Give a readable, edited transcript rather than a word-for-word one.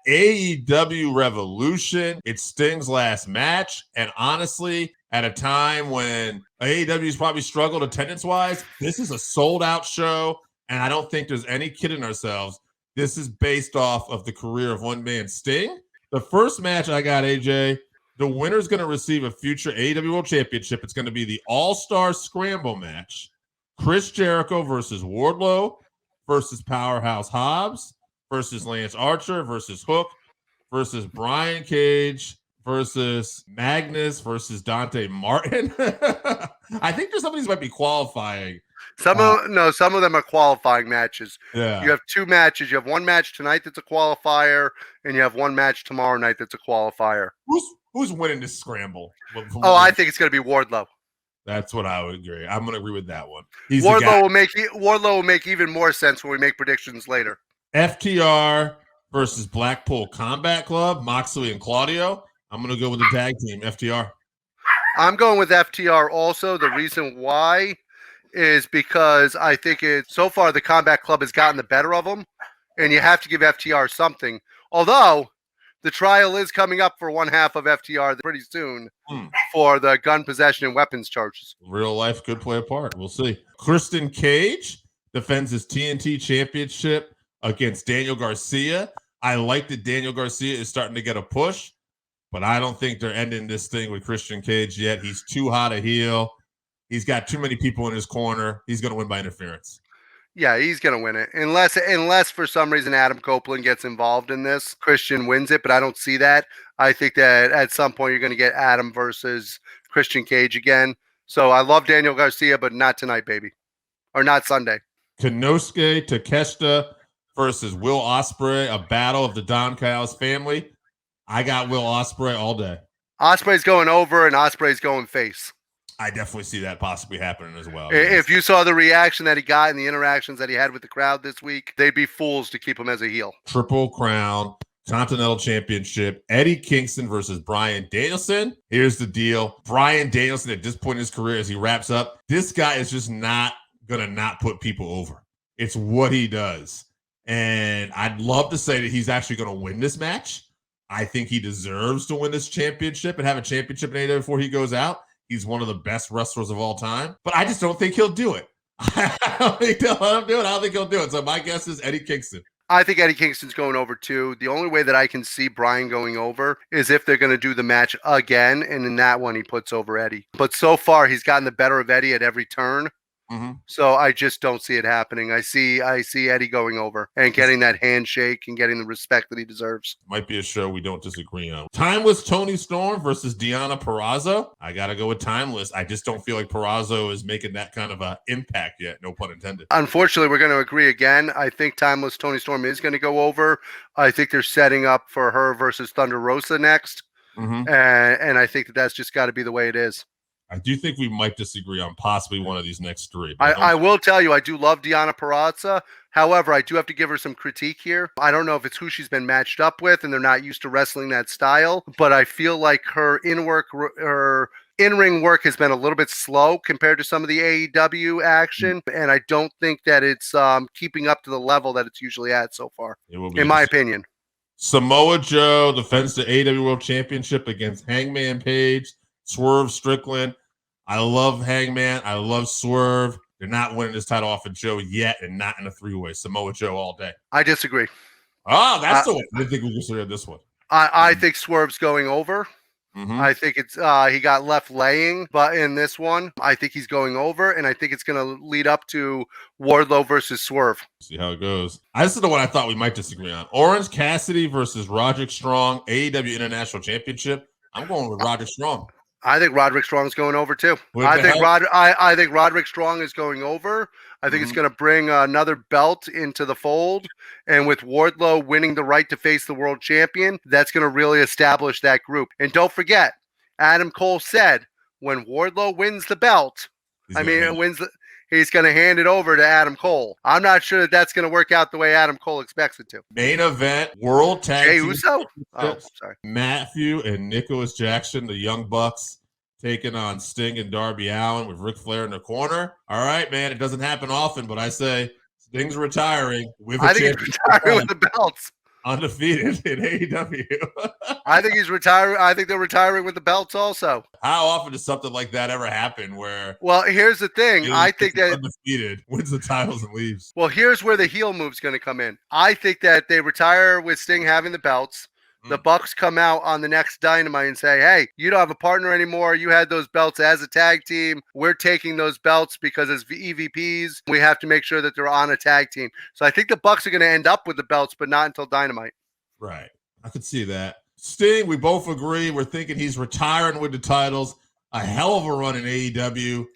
AEW Revolution. It's Sting's last match. And honestly, at a time when AEW's probably struggled attendance-wise, this is a sold-out show. And I don't think there's any kidding ourselves. This is based off of the career of one man, Sting. The first match I got, AJ, the winner's going to receive a future AEW World Championship. It's going to be the All-Star Scramble match. Chris Jericho versus Wardlow versus Powerhouse Hobbs versus Lance Archer versus Hook versus Brian Cage versus Magnus versus Dante Martin. I think there's some of these might be qualifying. Some of them are qualifying matches. Yeah. You have two matches. You have one match tonight that's a qualifier, and you have one match tomorrow night that's a qualifier. Who's winning this scramble? I think it's going to be Wardlow. That's what I would agree. I'm going to agree with that one. Wardlow will make even more sense when we make predictions later. FTR versus Blackpool Combat Club, Moxley and Claudio. I'm going to go with the tag team, FTR. I'm going with FTR also. The reason why is because I think so far the Combat Club has gotten the better of them, and you have to give FTR something. Although the trial is coming up for one half of FTR pretty soon for the gun possession and weapons charges. Real life could play a part. We'll see. Christian Cage defends his TNT Championship against Daniel Garcia. I like that Daniel Garcia is starting to get a push, but I don't think they're ending this thing with Christian Cage yet. He's too hot a heel. He's got too many people in his corner. He's going to win by interference. Yeah, he's going to win it. Unless for some reason Adam Copeland gets involved in this, Christian wins it, but I don't see that. I think that at some point you're going to get Adam versus Christian Cage again. So I love Daniel Garcia, but not tonight, baby. Or not Sunday. Kenosuke Takeashita versus Will Ospreay, a battle of the Don Callis family. I got Will Ospreay all day. Ospreay's going over and Ospreay's going face. I definitely see that possibly happening as well. If you saw the reaction that he got and the interactions that he had with the crowd this week, they'd be fools to keep him as a heel. Triple Crown, Continental Championship, Eddie Kingston versus Bryan Danielson. Here's the deal. Bryan Danielson, at this point in his career, as he wraps up, this guy is just not going to not put people over. It's what he does. And I'd love to say that he's actually going to win this match. I think he deserves to win this championship and have a championship in AEW before he goes out. He's one of the best wrestlers of all time, but I just don't think he'll do it. I don't think they'll let him do it. I don't think he'll do it. So my guess is Eddie Kingston. I think Eddie Kingston's going over too. The only way that I can see Bryan going over is if they're going to do the match again, and in that one he puts over Eddie. But so far he's gotten the better of Eddie at every turn. So I just don't see it happening. I see Eddie going over and getting that handshake and getting the respect that he deserves. Might be a show we don't disagree on. Timeless Toni Storm versus Deonna Purrazzo. I got to go with Timeless. I just don't feel like Purrazzo is making that kind of an impact yet. No pun intended. Unfortunately, we're going to agree again. I think Timeless Toni Storm is going to go over. I think they're setting up for her versus Thunder Rosa next. And I think that's just got to be the way it is. I do think we might disagree on possibly one of these next three. I will tell you, I do love Deonna Purrazzo. However, I do have to give her some critique here. I don't know if it's who she's been matched up with and they're not used to wrestling that style, but I feel like her in-ring work has been a little bit slow compared to some of the AEW action, and I don't think that it's keeping up to the level that it's usually at so far, in my opinion. Samoa Joe defends the AEW World Championship against Hangman Page, Swerve, Strickland. I love Hangman. I love Swerve. They're not winning this title off of Joe yet and not in a three-way. Samoa Joe all day. I disagree. Oh, that's the one. I didn't think we considered this one. I think Swerve's going over. I think it's he got left laying, but in this one, I think he's going over, and I think it's going to lead up to Wardlow versus Swerve. See how it goes. This is the one I thought we might disagree on. Orange Cassidy versus Roderick Strong, AEW International Championship. I'm going with Roderick Strong. I think Roderick Strong's going over too. I think Roderick Strong is going over. I think it's going to bring another belt into the fold. And with Wardlow winning the right to face the world champion, that's going to really establish that group. And don't forget, Adam Cole said when Wardlow wins the belt, he's going to hand it over to Adam Cole. I'm not sure that that's going to work out the way Adam Cole expects it to. Main event, World Tag Team Uso? Oh, sorry. Matthew and Nicholas Jackson, the Young Bucks, taking on Sting and Darby Allin with Ric Flair in the corner. All right, man, it doesn't happen often, but I say Sting's retiring with a championship. He's retiring with the belts. undefeated in AEW. I think he's retiring. I think they're retiring with the belts also. How often does something like that ever happen where? Well, here's the thing. I think that undefeated wins the titles and leaves. Well, here's where the heel move's going to come in. I think that they retire with Sting having the belts. The Bucks come out on the next Dynamite and say, hey, you don't have a partner anymore. You had those belts as a tag team. We're taking those belts because as EVPs, we have to make sure that they're on a tag team. So I think the Bucks are going to end up with the belts, but not until Dynamite. Right. I could see that. Sting, we both agree. We're thinking he's retiring with the titles. A hell of a run in AEW.